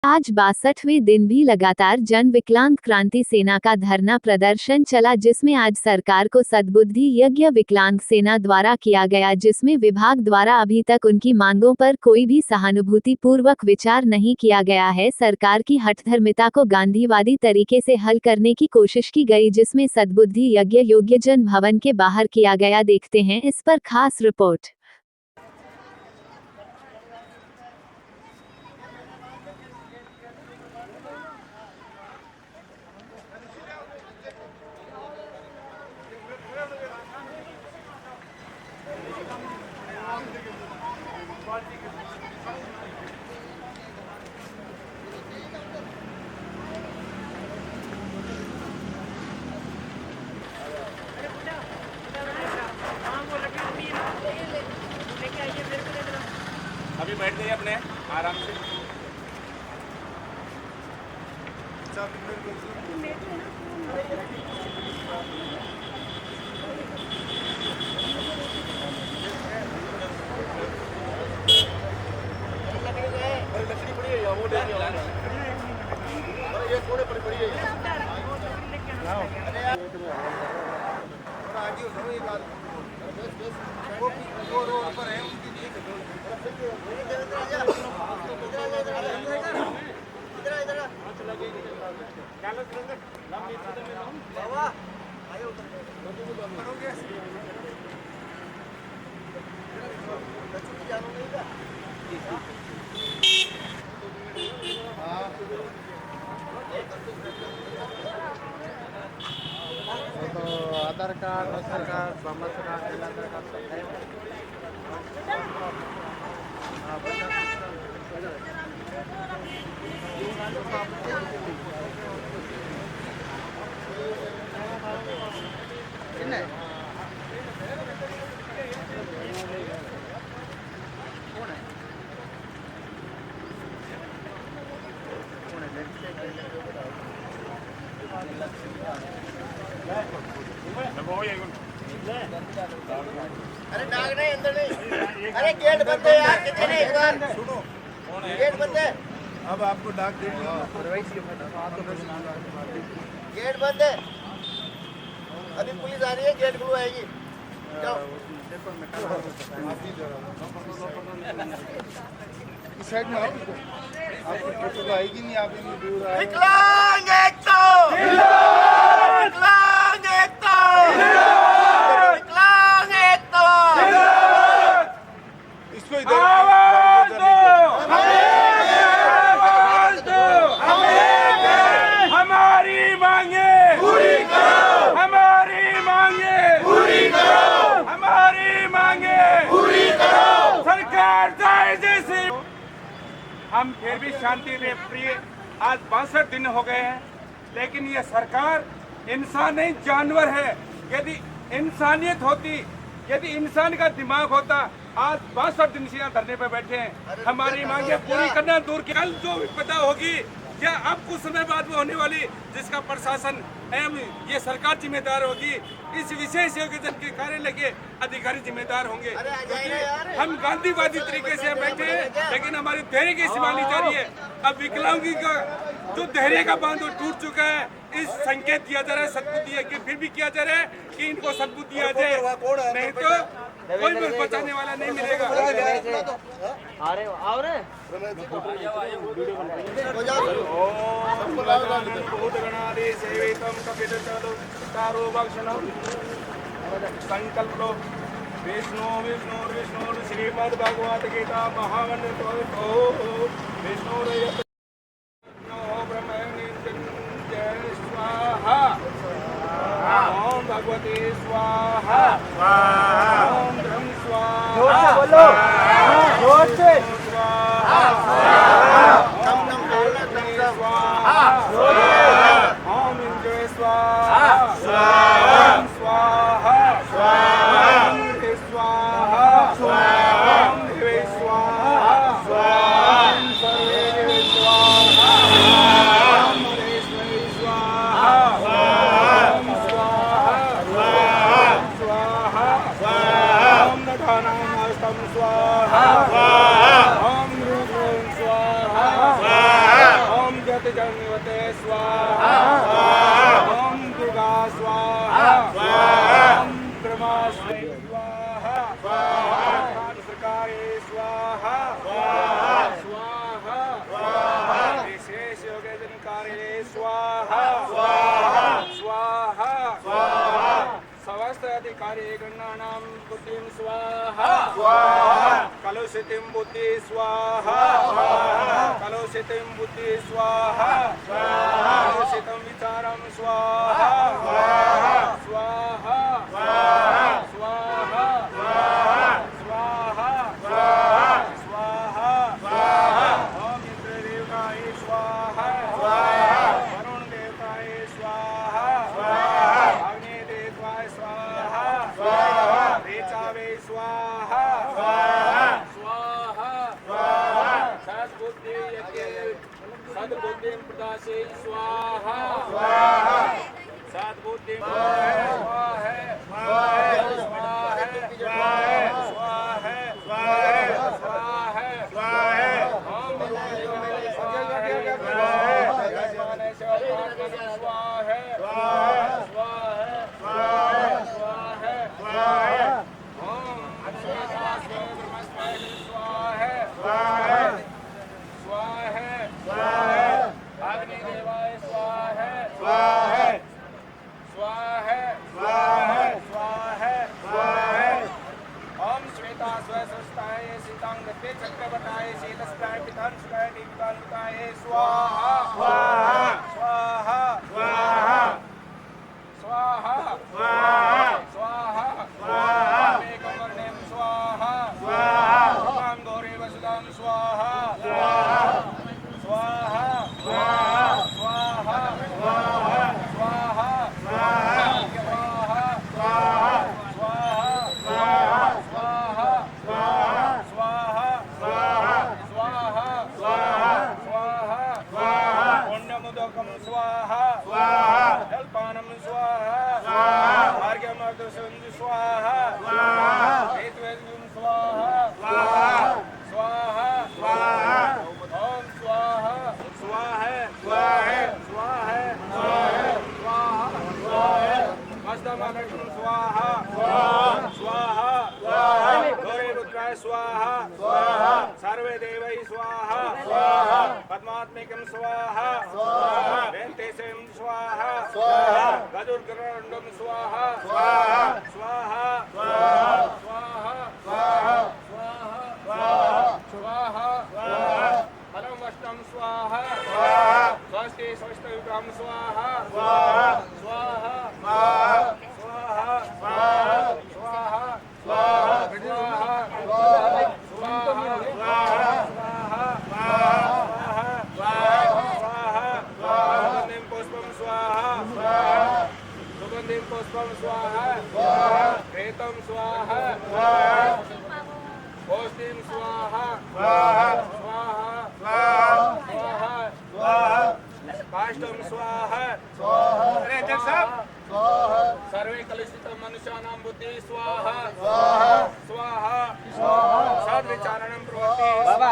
आज 62वें दिन भी लगातार जन विकलांग क्रांति सेना का धरना प्रदर्शन चला, जिसमें आज सरकार को सद्बुद्धि यज्ञ विकलांग सेना द्वारा किया गया, जिसमें विभाग द्वारा अभी तक उनकी मांगों पर कोई भी सहानुभूति पूर्वक विचार नहीं किया गया है। सरकार की हठधर्मिता को गांधीवादी तरीके से हल करने की कोशिश की गई, जिसमें सद्बुद्धि यज्ञ योग्यजन भवन के बाहर किया गया। देखते हैं इस पर खास रिपोर्ट। अभी बैठ जाइए अपने आराम से। लकड़ी पड़ी है वो ये थोड़े पड़ी है। आगे हो एक बात वो रोड पर है उनकी तो आधार कार्ड आधार कार्ड समाचार कार्ड आधार कार्ड सब है। अरे डाक नहीं अंदर नहीं। अरे गेट बंद है यार, कितने नहीं एक बार सुनो गेट बंद है। अब आपको डाक देनी है, गेट बंद है। अभी पुलिस आ रही है, गेट खुलवाएगी। इस साइड में आओ, आपकी फोटो तो आएगी नहीं, आप इतनी दूर आए। विकलांग एकता, विकलांग एकता, विकलांग एकता। इसको इधर आवाज दो, आवाज दो, हमारी मांगे पूरी करो, हमारी मांगे पूरी करो, हमारी मांगे पूरी करो। सरकार जाए जैसे हम फिर भी शांति प्रिय। आज 62 दिन हो गए हैं, लेकिन ये सरकार इंसान नहीं जानवर है। यदि इंसानियत होती, यदि इंसान का दिमाग होता, आज 62 दिन से यहाँ धरने पे बैठे हैं। हमारी मांगे पूरी करना दूर की कल जो विपदा होगी या अब कुछ समय बाद में होने वाली, जिसका प्रशासन एवं ये सरकार जिम्मेदार होगी, इस विशेष योग्यजन के कार्यालय के अधिकारी जिम्मेदार होंगे। हम गांधीवादी तरीके से बैठे हैं, लेकिन हमारी धैर्य की सीमा ली जा रही है। अब विकलांगी का जो धैर्य का बांध टूट चुका है, इस संकेत दिया जा रहा है सद्बुद्धि है कि फिर भी किया जा रहा है कि इनको सद्बुद्धि दिया जाए, नहीं तो कोई भी बचाने वाला नहीं मिलेगा। संकल्प लो। विष्णु विष्णु विष्णु श्रीमद् भगवत गीता महावन विष्णु स्वाहा ओम भगवते स्वाहा ओम ब्रह्म स्वाहा। बोलो जोर से स्वाहा ओम इंद्र स्वाहा ओम स्वाहा ओम स्वाहा ओम देवे स्वाहा ओम सर्वे देवे स्वाहा। जन्मवते स्वाहा ओम दुर्गा स्वाहा ओम ब्रह्मा स्वाहा सरकारे स्वाहा स्वाहा विशेष योगेजन कार्य स्वाहा स्वाहा समस्त अधिकारी गणानां बुद्धिं स्वाहा कलुषितिं बुद्धि स्वाहा कलुषितिं बुद्धि स्वाहा कलुषितं विचारं स्वाहा स्वाहा स्वाहा स्वाहा स्वाहा ओम इंद्र देवताय स्वाहा वरुण देवताय स्वाहा अग्नि देवताय स्वाहा ऋचावे स्वाहा स्वाहा सद्बुद्धि यज्ञ सद्बुद्धिं प्रदासे स्वाहा सद्बुद्धि स्वाहा चक्रवटाय शीलस्ताय पितांशुकाय दीपितान्विताय स्वाहा स्वाहा स्वाहा स्वाहा स्वाहा स्वाहा स्वाहा मेघवर्णेन स्वाहा स्वाहा गौरे वसुदां स्वाहा स्वाहा स्वाहा स्वाहा स्वाहा स्वाहा स्वाहा स्वाहा स्वाहा जलपानम स्वाहा भार्गवमर्दसं स्वाहा हेतुवेदं स्वाहा स्वाहा स्वाहा ओम स्वाहा स्वाहा स्वाहा स्वाहा स्वाहा मस्तमलक्ष्मण स्वाहा स्वाहा गौरी रुद्राय स्वाहा सर्वे देवै स्वाहा पद्मात्मिकं स्वाहा वेंकटेशं स्वाहा गजुर्गरुडं स्वाहा स्वाहा स्वाहा स्वाहा परमष्टं स्वाहा स्वस्ति स्वस्तियुगं स्वाहा स्वाहा स्वाहा स्वाहा सुगंधिं पुष्पं स्वाहा प्रेतं स्वाहा पौष्टिं स्वाहा स्वाहा काष्ठं स्वाहा सर्वे कलुषितं मनुष्याणां बुद्धि स्वाहा स्वाहा सद्विचारणं प्रवृत्ति स्वाहा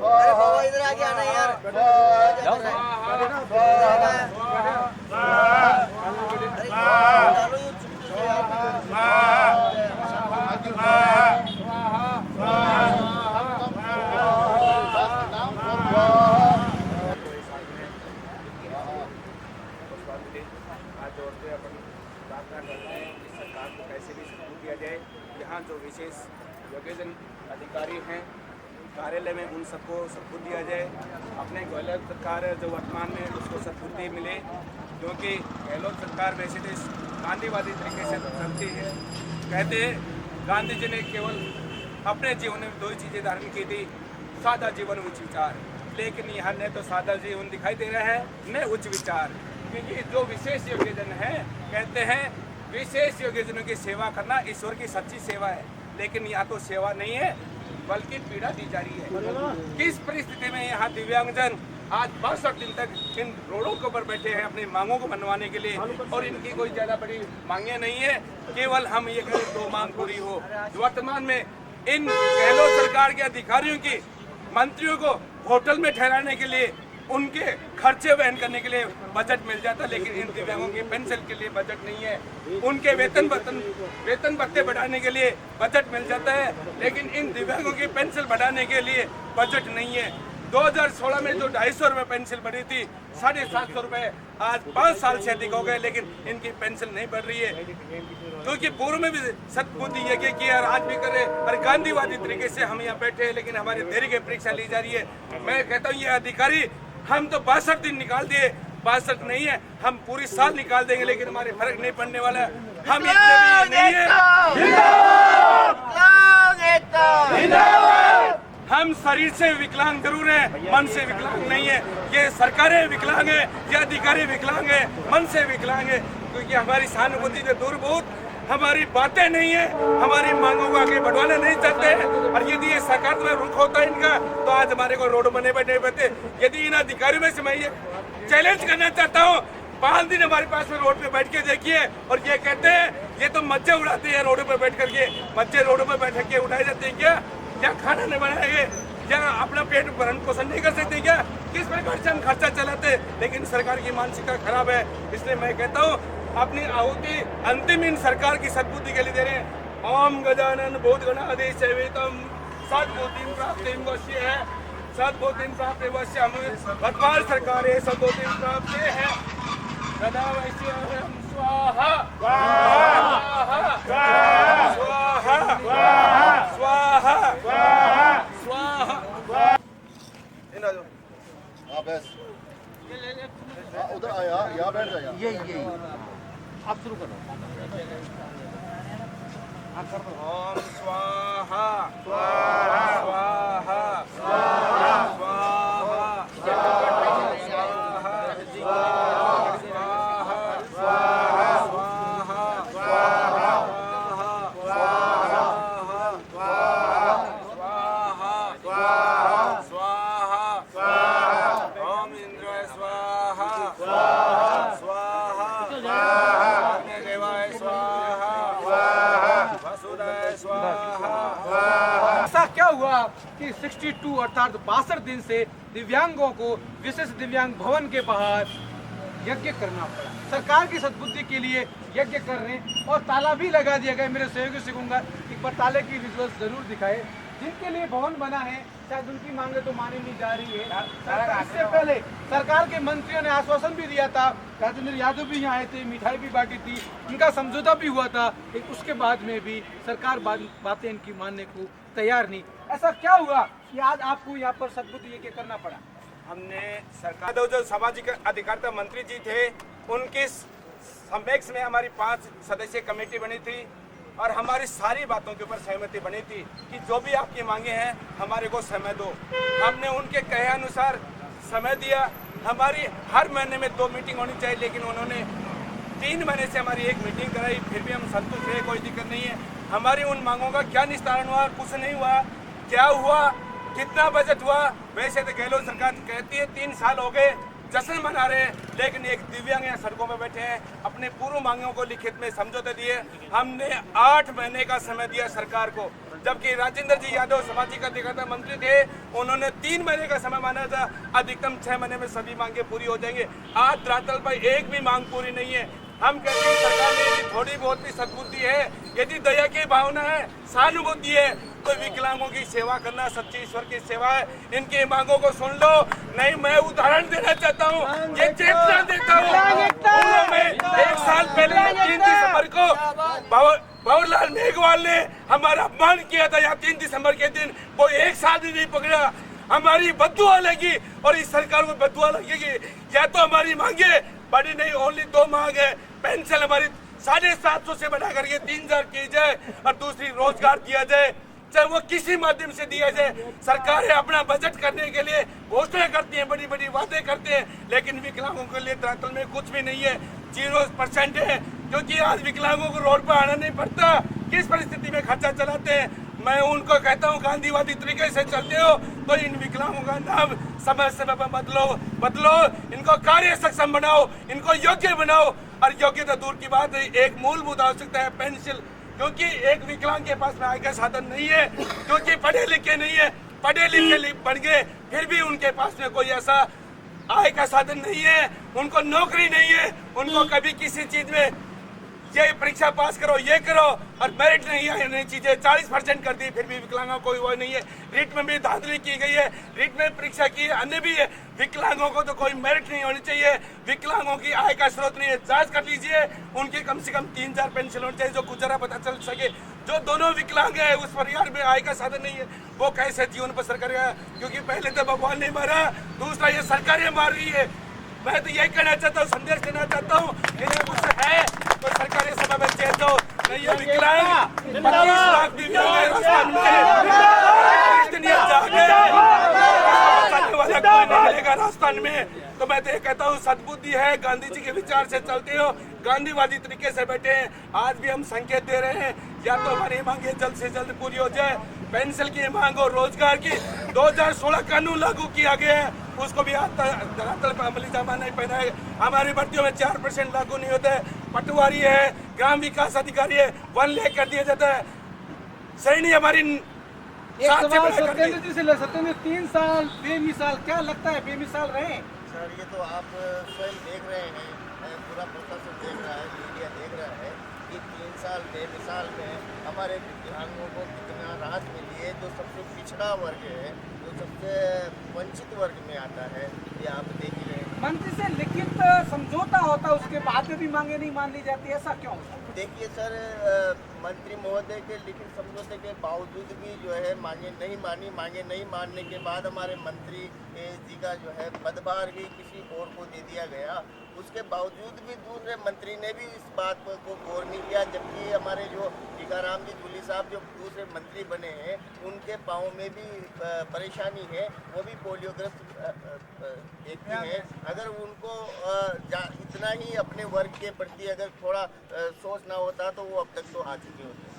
अरे बाबा इधर आके आना यार सरकार को कैसे भी सबूत दिया जाए। यहाँ जो विशेष योग्यजन अधिकारी हैं कार्यालय में उन सबको सबूत दिया जाए। अपने गहलोत सरकार जो वर्तमान में उसको सबूत मिले, क्योंकि गहलोत सरकार वैसे देश गांधीवादी तरीके से चलती है। कहते हैं गांधी जी ने केवल अपने जीवन में दो ही चीज़ें धारण की थी, सादा जीवन उच्च विचार। लेकिन यहाँ न तो सादा जीवन दिखाई दे रहा है न उच्च विचार, क्योंकि जो विशेष योग्यजन है कहते हैं विशेष योग्यजनों की सेवा करना ईश्वर की सच्ची सेवा है। लेकिन यहाँ तो सेवा नहीं है बल्कि पीड़ा दी जा रही है। किस परिस्थिति में यहाँ दिव्यांगजन आज 62 दिन तक इन रोडों के ऊपर बैठे हैं अपनी मांगों को मनवाने के लिए, और इनकी कोई ज़्यादा बड़ी मांगे नहीं है। केवल हम ये करें तो मांग पूरी हो। वर्तमान में इन गहलोत सरकार के अधिकारियों की मंत्रियों को होटल में ठहराने के लिए, उनके खर्चे वहन करने के लिए बजट मिल जाता, लेकिन इन दिव्यांगों की पेंशन के लिए बजट नहीं है। उनके वेतन भत्ते बढ़ाने के लिए बजट मिल जाता है, लेकिन इन दिव्यांगों की पेंशन बढ़ाने के लिए बजट नहीं है। 2016 में जो 250 रुपये पेंशन बढ़ी थी, 750 रुपये आज 5 साल से अधिक हो गए, लेकिन इनकी पेंशन नहीं बढ़ रही है। क्योंकि पूर्व में भी सतबुद्धि यज्ञ किया और आज भी करे, और गांधीवादी तरीके से हम यहाँ बैठे हैं, लेकिन हमारे धैर्य की परीक्षा ली जा रही है। मैं कहता हूँ ये अधिकारी, हम तो 62 दिन निकाल दिए, 62 नहीं है, हम पूरी साल निकाल देंगे, लेकिन हमारे फर्क नहीं पड़ने वाला है। हम इतने भी नहीं है, हम शरीर से विकलांग जरूर हैं, मन से विकलांग नहीं है। ये सरकारें विकलांग है, ये अधिकारी विकलांग है, मन से विकलांग है, क्योंकि हमारी सहानुभूति से दूर बहुत, हमारी बातें नहीं है, हमारी मांगों को आगे बढ़वाना नहीं चाहते हैं। और यदि ये सरकार में रुख होता है इनका, तो आज हमारे को रोड बने बैठे बैठे। यदि इन अधिकारियों में से मैं ये चैलेंज करना चाहता हूँ, 5 दिन हमारे पास में रोड पे बैठ के देखिए, और ये कहते हैं ये तो मज्जे उड़ाते हैं रोड पे बैठ करके। मज्जे रोड पे बैठ के उड़ाए जाते हैं क्या? या खाना नहीं बनाएंगे, या अपना पेट भरण पोषण नहीं कर सकते क्या? किस प्रकार से हम खर्चा चलाते? लेकिन सरकार की मानसिकता खराब है, इसलिए मैं कहता हूँ अपनी आहुति अंतिम इन सरकार की सद्बुद्धि के लिए दे रहे हैं। ओम गजानन भूतगणाधि सेवितम सद्बुद्धिं प्राप्तिं वश्य है, सद्बुद्धिं प्राप्तिं वश्य। हम वर्तमान सरकार है, सद्बुद्धिं प्राप्त है। सदा वैश्य स्वाहा स्वाहा स्वाहा स्वाहा स्वाहा। हाँ बस उधर आया, यहाँ बैठ जाए। यही आप शुरू करो। ओम स्वाहा स्वाहा स्वाहा स्वाहा स्वाहा ऐसा क्या हुआ कि 62 अर्थात 62 दिन से दिव्यांगों को विशेष दिव्यांग भवन के बाहर यज्ञ करना पड़ा। सरकार की सद्बुद्धि के लिए यज्ञ कर रहे हैं और ताला भी लगा दिया गया। मेरे सहयोगी से कहूंगा एक बार ताले की विजुअल्स जरूर दिखाए। जिनके लिए भवन बना है शायद उनकी मांगे तो मानी नहीं जा रही है। इससे पहले सरकार के मंत्रियों ने आश्वासन भी दिया था, राजेंद्र यादव भी यहाँ आए थे, मिठाई भी बांटी थी, उनका समझौता भी हुआ था, लेकिन उसके बाद में भी सरकार बातें इनकी मानने को तैयार नहीं। ऐसा क्या हुआ कि आज आपको यहाँ पर सद्बुद्धि यज्ञ करना पड़ा? हमने सरकार जो सामाजिक अधिकारिता मंत्री जी थे, उनके समक्ष में हमारी 5 सदस्यीय कमेटी बनी थी और हमारी सारी बातों के ऊपर सहमति बनी थी कि जो भी आपकी मांगे हैं हमारे को समय दो। हमने उनके कहे अनुसार समय दिया। हमारी हर महीने में 2 मीटिंग होनी चाहिए, लेकिन उन्होंने 3 महीने से हमारी 1 मीटिंग कराई, फिर भी हम संतुष्ट है, कोई दिक्कत नहीं है। हमारी उन मांगों का क्या निस्तारण हुआ? कुछ नहीं हुआ। क्या हुआ? कितना बजट हुआ? वैसे तो गहलोत सरकार कहती है 3 साल हो गए, जश्न मना रहे हैं, लेकिन एक दिव्यांग यहाँ सड़कों में बैठे हैं। अपने पूर्व मांगों को लिखित में समझौते दिए। हमने 8 महीने का समय दिया सरकार को, जबकि राजेंद्र जी यादव सामाजिक अधिकारिता मंत्री थे, उन्होंने 3 महीने का समय माना था। अधिकतम 6 महीने में सभी मांगे पूरी हो जाएंगे। आज धरातल पर एक भी मांग पूरी नहीं है। हम कहते हैं सरकार में यदि थोड़ी बहुत भी सद्बुद्धि है, यदि दया की भावना है, सहानुभूति है, तो विकलांगों की सेवा करना सच्ची ईश्वर की सेवा है। इनकी मांगों को सुन लो। नहीं, मैं उदाहरण देना चाहता हूँ, ये चेतना देता हूँ। में 1 साल पहले 3 दिसंबर को भंवरलाल मेघवाल ने हमारा अपमान किया था। यहाँ 3 दिसंबर के दिन वो 1 साल भी नहीं पकड़ा। हमारी बददुआ लगी और इस सरकार को बददुआ लगेगी। या तो हमारी मांगे बड़ी नहीं, ओनली 2 मांग है। पेंशन हमारी 750 से बढ़ा करके 3000 की जाए और दूसरी रोजगार दिया जाए, चाहे वो किसी माध्यम से दिया जाए। सरकारें अपना बजट करने के लिए घोषणा करती हैं, बड़ी बड़ी वादे करते हैं, लेकिन विकलांगों के लिए धरातल में कुछ भी नहीं है। 0% है, क्योंकि आज विकलांगों को रोड पर आना नहीं पड़ता। किस परिस्थिति में खर्चा चलाते हैं। मैं उनको कहता हूँ गांधीवादी तरीके से चलते हो तो इन विकलांगों का नाम समय समय पर बदलो, इनको कार्य सक्षम बनाओ, इनको योग्य बनाओ। और योग्यता दूर की बात है, एक मूलभूत आवश्यकता है पेंशन, क्योंकि एक विकलांग के पास में आय का साधन नहीं है, क्योंकि पढ़े लिखे नहीं है, पढ़े लिखे बन गए, फिर भी उनके पास में कोई ऐसा आय का साधन नहीं है, उनको नौकरी नहीं है, उनको कभी किसी चीज में ये परीक्षा पास करो, ये करो, और मेरिट नहीं है, नहीं चीजें 40% कर दी, फिर भी विकलांगों कोई वो नहीं है। रीट में भी धांधली की गई है, रीट में परीक्षा की, अन्य भी है। विकलांगों को तो कोई मेरिट नहीं होनी चाहिए, विकलांगों की आय का स्रोत नहीं है। जांच कर लीजिए, उनकी कम से कम 3-4 पेंशन होनी चाहिए, जो गुजारा पता चल सके। जो दोनों विकलांग है, उस परिवार में आय का साधन नहीं है, वो कैसे जीवन बसर करेगा? क्योंकि पहले तो भगवान ने मारा, दूसरा ये सरकारें मार रही है। मैं तो यही कहना चाहता हूँ, संदेश देना चाहता हूँ, इन्हें कुछ है तो सरकारी सभा में चेंज हो। नहीं ये विकलांग 25 लाख दिव्यांग है राजस्थान में, बचाने वाला कोई नहीं मिलेगा राजस्थान में। तो मैं तो ये कहता हूँ, सद्बुद्धि है, गांधी जी के विचार से चलते हो, गांधीवादी तरीके से बैठे हैं। आज भी हम संकेत दे रहे हैं, या तो हमारी मांगे जल्द से जल्द पूरी हो जाए। पेंशन की मांग और रोजगार की 2016 कानून लागू किया गया है, उसको भी धरातल पर अमली जामा नहीं पहना है। हमारी भर्तियों में 4% लागू नहीं होता है। पटवारी है, ग्राम विकास अधिकारी है, 1 लाख कर दिया जाता है। सही नहीं हमारी। एक सवाल सत्येंद्र जी से ले, सत्येंद्र 3 साल बेमिसाल, क्या लगता है बेमिसाल रहे? सर ये तो आप स्वयं देख रहे हैं, पूरा प्रशासन देख रहा है, मीडिया देख रहा है कि 3 साल बेमिसाल में हमारे विकलांगों को कितना राहत मिली है। जो सबसे पिछड़ा वर्ग है, जो सबसे वंचित वर्ग में आता है, ये आप देख ही रहे हैं। मंत्री से लिखित समझौता होता, उसके बाद में भी मांगे नहीं मान ली जाती, ऐसा क्यों? देखिए सर, मंत्री महोदय के लिखित समझौते के बावजूद भी जो है मांगे नहीं मानी। मांगे नहीं मानने के बाद हमारे मंत्री जी का जो है पदभार भी किसी और को दे दिया गया। उसके बावजूद भी दूसरे मंत्री ने भी इस बात को गौर नहीं किया, जबकि हमारे जो टीकाराम जी जूली साहब जो दूसरे मंत्री बने हैं, उनके पाँव में भी परेशानी है, वो भी पोलियोग्रस्त व्यक्ति हैं। अगर उनको इतना ही अपने वर्ग के प्रति अगर थोड़ा सोच ना होता तो वो अब तक तो आ चुके होते।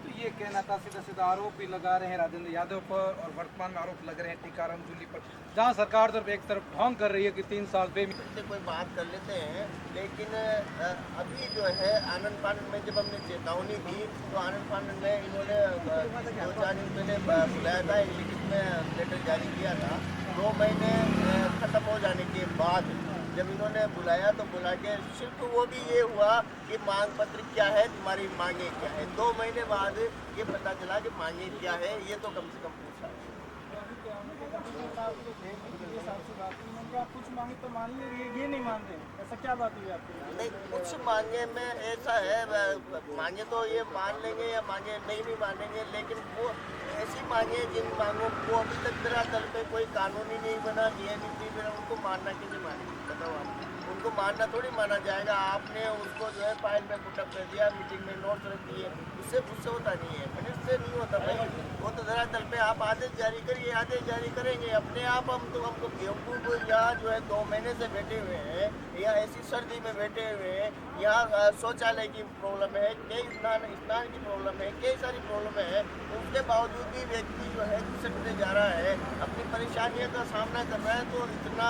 तो ये कहना था, सीधा सीधा आरोप भी लगा रहे हैं राजेंद्र यादव पर, और वर्तमान में आरोप लग रहे हैं टीकाराम जूली पर, जहां सरकार तरफ एक तरफ ढोंग कर रही है कि 3 साल से कोई बात कर लेते हैं। लेकिन अभी जो है आनंद फानन में जब हमने चेतावनी दी, तो आनंद फानन में इन्होंने 2-4 दिन पहले बुलाया था, एक लिखित में लेटर जारी किया था। 2 महीने खत्म हो जाने के बाद जब इन्होंने बुलाया, तो बुला के सिर्फ वो भी ये हुआ कि मांग पत्र क्या है, तुम्हारी मांगे क्या है। 2 महीने बाद ये पता चला कि मांगे क्या है, ये तो कम से कम पूछा। आप कुछ मांगे तो मान लीजिए, ये नहीं मान रहे, ऐसा क्या बात हुई आपकी? नहीं, कुछ मांगे में ऐसा है, मांगे तो ये मान लेंगे या मांगे नहीं भी मानेंगे, लेकिन वो ऐसी मांगे जिन मांगों को अभी तक धरातल पे कोई कानून ही नहीं बना, नियम नहीं बना, उनको मानना कैसे मानेंगे? बताओ आप, उनको मानना थोड़ी माना जाएगा। आपने उसको जो है फाइल में पुटअप कर दिया, मीटिंग में नोट रख दिए, उससे होता नहीं है, मिनट से नहीं होता भाई। वो तो धरातल पे आप आदेश जारी करिए, आदेश जारी करेंगे अपने आप। हमको बेवकूफ़ यहाँ जो है 2 महीने से बैठे हुए हैं, या ऐसी सर्दी में बैठे हुए हैं, यहाँ शौचालय की प्रॉब्लम है, कई स्नान की प्रॉब्लम है, कई सारी प्रॉब्लम है। उसके बावजूद भी व्यक्ति जो है घिसटते जा रहा है, अपनी परेशानियों का सामना कर रहा है। तो इतना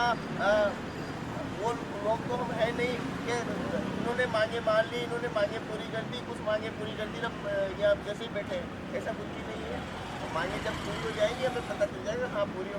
वो लोग तो हम है नहीं कि इन्होंने मांगे मान ली, इन्होंने मांगे पूरी कर दी, कुछ मांगे पूरी कर दी, अब यहाँ जैसे ही बैठे, ऐसा कुछ भी नहीं है। मांगे जब पूरी हो जाएगी हमें पता चल जाएगा, हाँ पूरी हो।